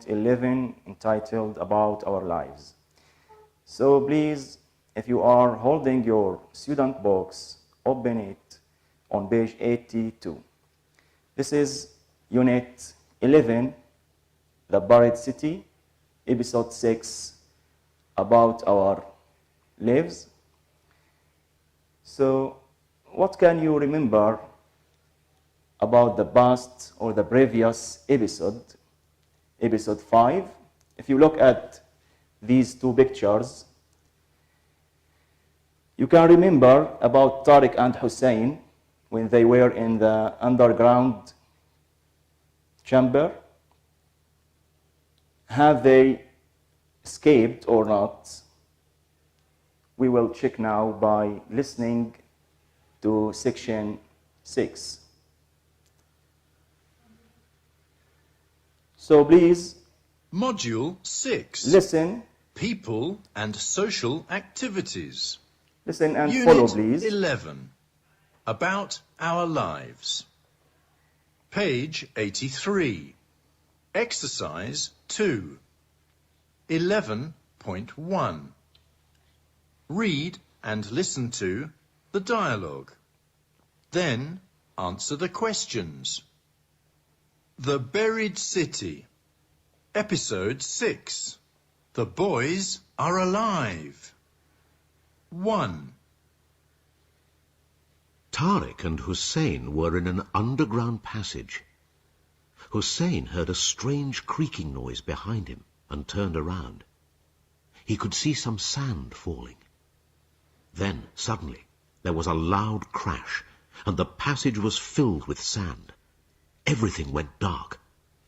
11 entitled About Our Lives. So please, if you are holding your student books, open it on page 82. This is unit 11, The Buried City, episode 6, About Our Lives. So what can you remember about the past or the previous episode, episode 5? If you look at these two pictures, you can remember about Tariq and Hussein when they were in the underground chamber. Have they escaped or not? We will check now by listening to section 6. So please, Module 6. listen. People and social activities. Listen and Unit follow, please. 11. About our lives. Page 83. Exercise 2. 11.1. Read and listen to the dialogue. Then answer the questions. The Buried City. Episode 6. The boys are alive. 1. Tariq and Hussein were in an underground passage. Hussein heard a strange creaking noise behind him and turned around. He could see some sand falling. Then, suddenly, there was a loud crash, and the passage was filled with sand. Everything went dark,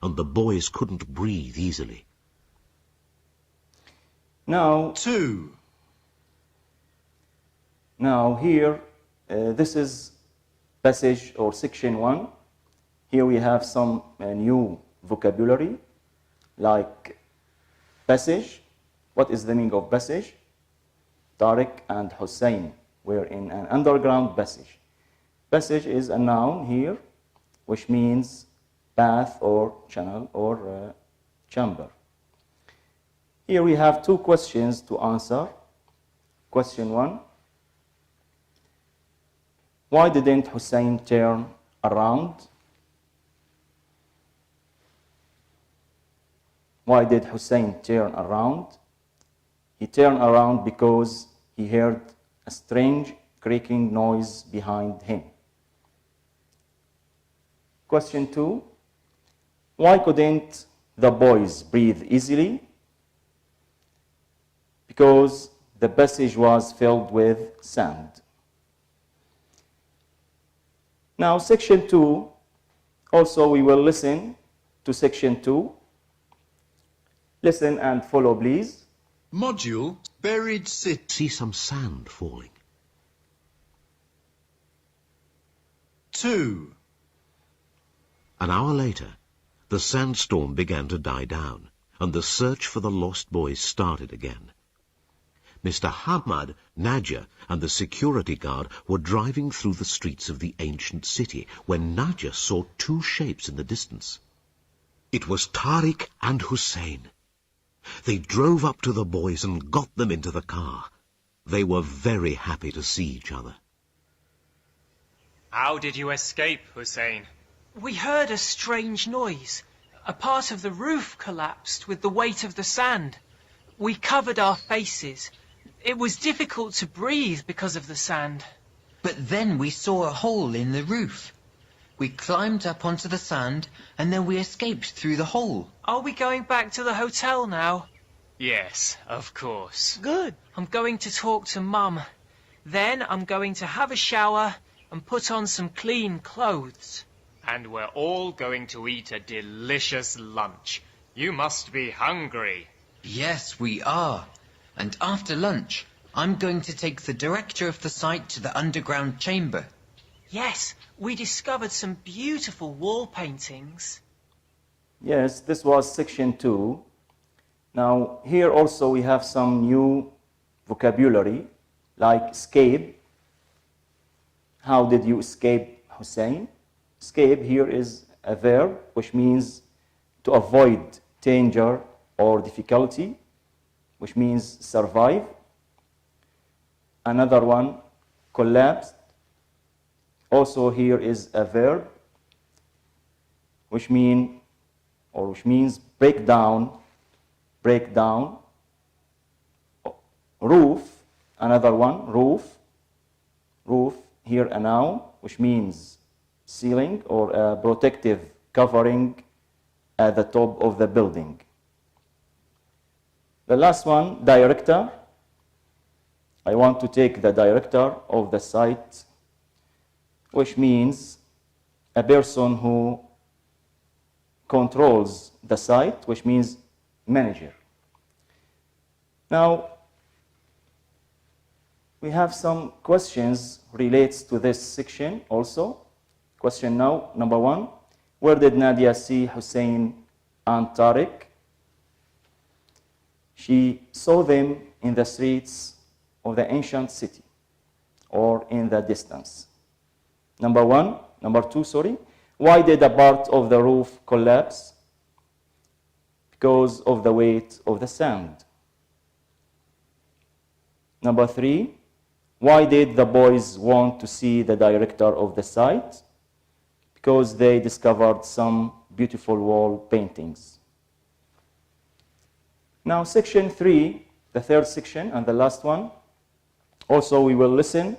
and the boys couldn't breathe easily. Now 2. here, this is passage or section 1. Here we have some new vocabulary, like passage. What is the meaning of passage? Tariq and Hussein were in an underground passage. Passage is a noun here, which means path or channel or chamber. Here we have two questions to answer. Question 1. Why didn't Hussein turn around? Why did Hussein turn around? He turned around because he heard a strange creaking noise behind him. Question 2. Why couldn't the boys breathe easily? Because the passage was filled with sand. Now, section 2, also we will listen to section 2. Listen and follow, please. Module Buried City. See some sand falling. 2. An hour later, the sandstorm began to die down, and the search for the lost boys started again. Mr. Hamad, Nadja, and the security guard were driving through the streets of the ancient city when Nadja saw two shapes in the distance. It was Tariq and Hussein. They drove up to the boys and got them into the car. They were very happy to see each other. How did you escape, Hussein? We heard a strange noise. A part of the roof collapsed with the weight of the sand. We covered our faces. It was difficult to breathe because of the sand. But then we saw a hole in the roof. We climbed up onto the sand and then we escaped through the hole. Are we going back to the hotel now? Yes, of course. Good. I'm going to talk to Mum. Then I'm going to have a shower and put on some clean clothes. And we're all going to eat a delicious lunch. You must be hungry. Yes, we are. And after lunch, I'm going to take the director of the site to the underground chamber. Yes, we discovered some beautiful wall paintings. Yes, this was section 2. Now, here also we have some new vocabulary, like escape. How did you escape, Hussein? Escape here is a verb which means to avoid danger or difficulty, which means survive. Another one, collapsed. Also here is a verb, which means break down. Roof, another one, roof, here a noun, which means ceiling or a protective covering at the top of the building. The last one, director. I want to take the director of the site, which means a person who controls the site, which means manager. Now, we have some questions relates to this section also. Question now, number 1. Where did Nadia see Hussein and Tariq? She saw them in the streets of the ancient city or in the distance. Number 2, why did a part of the roof collapse? Because of the weight of the sand. Number 3, why did the boys want to see the director of the site? Because they discovered some beautiful wall paintings. Now, section 3, the third section and the last one, also we will listen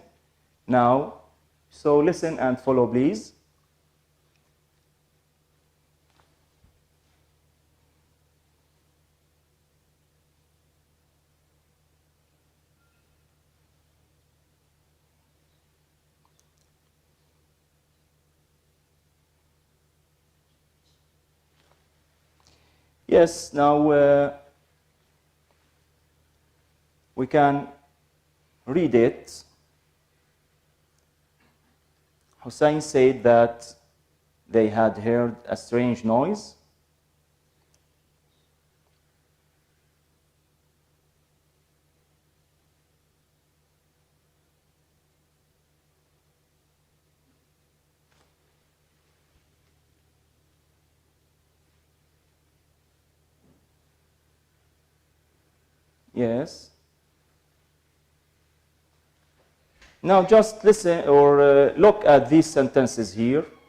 now. So listen and follow, please. Yes, now we can read it. Hussein said that they had heard a strange noise. Yes. Now just listen or look at these sentences here.